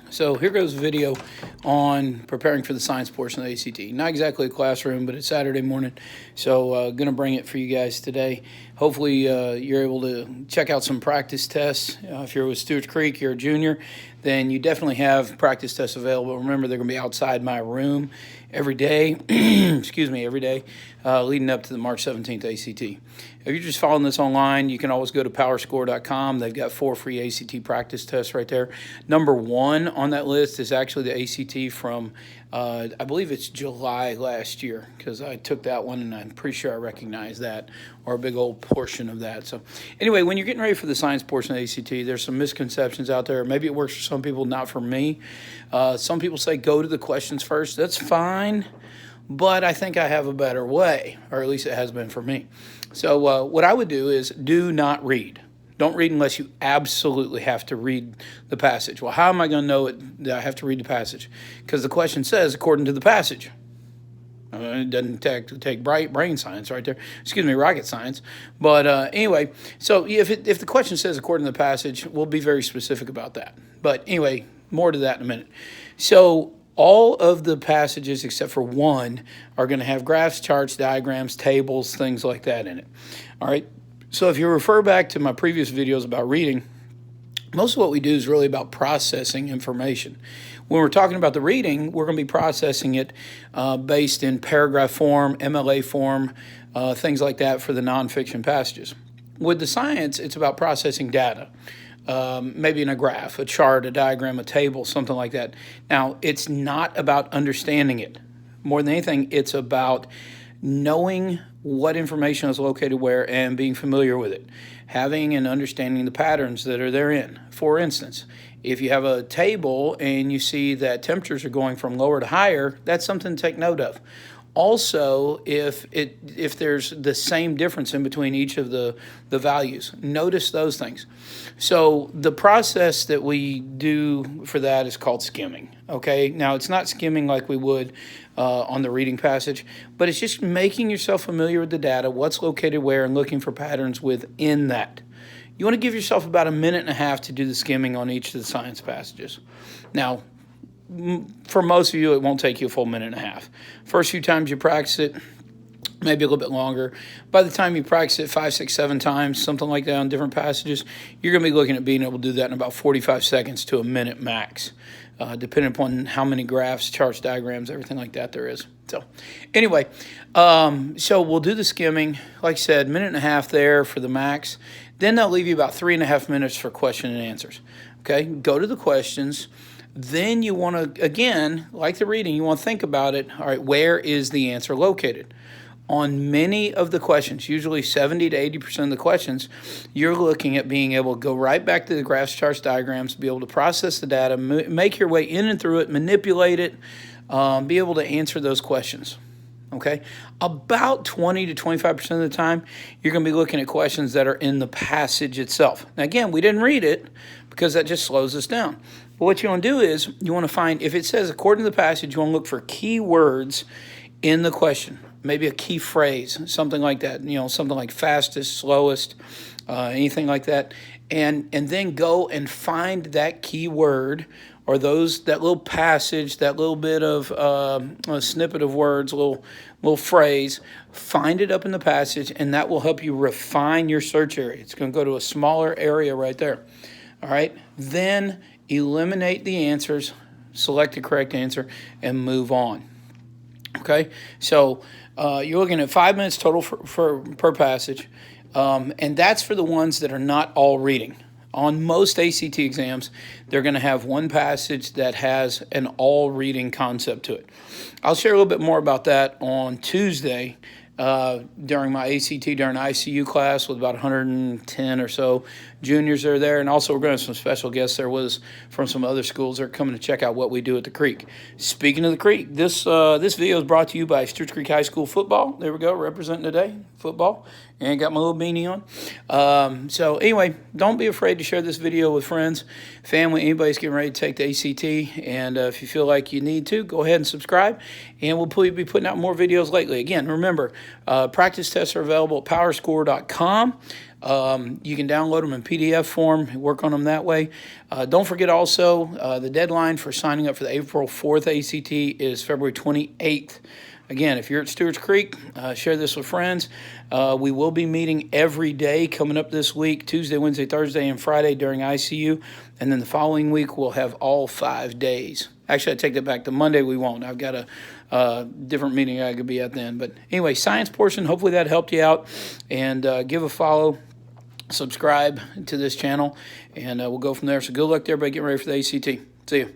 So here goes a video on preparing for the science portion of the ACT. Not exactly a classroom, but it's Saturday morning, so going to bring it for you guys today. Hopefully you're able to check out some practice tests. If you're with Stewart's Creek, you're a junior, then you definitely have practice tests available. Remember, they're going to be outside my room every day, excuse me, every day, leading up to the March 17th ACT. If you're just following this online, you can always go to powerscore.com. They've got 4 free ACT practice tests right there. Number 1 on that list is actually the ACT from, I believe it's July last year, because I took that one and I'm pretty sure I recognize that, or a big old portion of that. So anyway, when you're getting ready for the science portion of the ACT, there's some misconceptions out there. Maybe it works for some people, not for me. Some people say go to the questions first. That's fine, but I think I have a better way, or at least it has been for me. So what I would do is do not read. Don't read unless you absolutely have to read the passage. Well, how am I going to know that I have to read the passage? Because the question says, according to the passage. It doesn't take brain science right there. Excuse me, rocket science. But anyway, so if the question says according to the passage, we'll be very specific about that. But anyway, more to that in a minute. So all of the passages except for one are going to have graphs, charts, diagrams, tables, things like that in it. All right. So if you refer back to my previous videos about reading, most of what we do is really about processing information. When we're talking about the reading, we're going to be processing it based in paragraph form, MLA form, things like that for the nonfiction passages. With the science, it's about processing data, maybe in a graph, a chart, a diagram, a table, something like that. Now, it's not about understanding it. More than anything, it's about knowing what information is located where and being familiar with it, having and understanding the patterns that are therein. For instance, if you have a table and you see that temperatures are going from lower to higher, that's something to take note of. Also, if there's the same difference in between each of the values, notice those things. So the process that we do for that is called skimming. Okay, now it's not skimming like we would on the reading passage, but it's just making yourself familiar with the data, what's located where, and looking for patterns within that. You want to give yourself about 1.5 minutes to do the skimming on each of the science passages. Now, for most of you, it won't take you a full 1.5 minutes. First few times you practice it, maybe a little bit longer. By the time you practice it 5, 6, 7 times, something like that on different passages, you're going to be looking at being able to do that in about 45 seconds to a minute max, depending upon how many graphs, charts, diagrams, everything like that there is. So anyway, so we'll do the skimming. Like I said, 1.5 minutes there for the max. Then they'll leave you about 3.5 minutes for question and answers. Okay, go to the questions. Then you want to, again, like the reading, you want to think about it. All right, where is the answer located? On many of the questions, usually 70 to 80% of the questions, you're looking at being able to go right back to the graphs, charts, diagrams, be able to process the data, make your way in and through it, manipulate it, be able to answer those questions. Okay, about 20 to 25% of the time, you're going to be looking at questions that are in the passage itself. Now, again, we didn't read it because that just slows us down. But what you want to do is you want to find, if it says according to the passage, you want to look for key words in the question, maybe a key phrase, something like that, something like fastest, slowest, anything like that, and then go and find that key word or that little passage, that little bit of a snippet of words, little phrase, find it up in the passage, and that will help you refine your search area. It's going to go to a smaller area right there. All right, then eliminate the answers, select the correct answer, and move on. Okay, so you're looking at 5 minutes total per passage, and that's for the ones that are not all reading. On most ACT exams, they're going to have one passage that has an all-reading concept to it. I'll share a little bit more about that on Tuesday during my ACT, during ICU class with about 110 or so juniors that are there. And also we're going to have some special guests there with us from some other schools that are coming to check out what we do at the Creek. Speaking of the Creek, this video is brought to you by Stewart's Creek High School football. There we go, representing today, football. And got my little beanie on. So anyway, don't be afraid to share this video with friends, family, anybody's getting ready to take the ACT. And if you feel like you need to, go ahead and subscribe. And we'll be putting out more videos lately. Again, remember, practice tests are available at powerscore.com. You can download them in PDF form, work on them that way. Don't forget also, the deadline for signing up for the April 4th ACT is February 28th. Again, if you're at Stewart's Creek, share this with friends. We will be meeting every day coming up this week, Tuesday, Wednesday, Thursday, and Friday during ICU. And then the following week, we'll have all 5 days. Actually, I take that back. The Monday we won't. I've got a different meeting I could be at then. But anyway, science portion, hopefully that helped you out. And give a follow, subscribe to this channel, and we'll go from there. So good luck to everybody getting ready for the ACT. See you.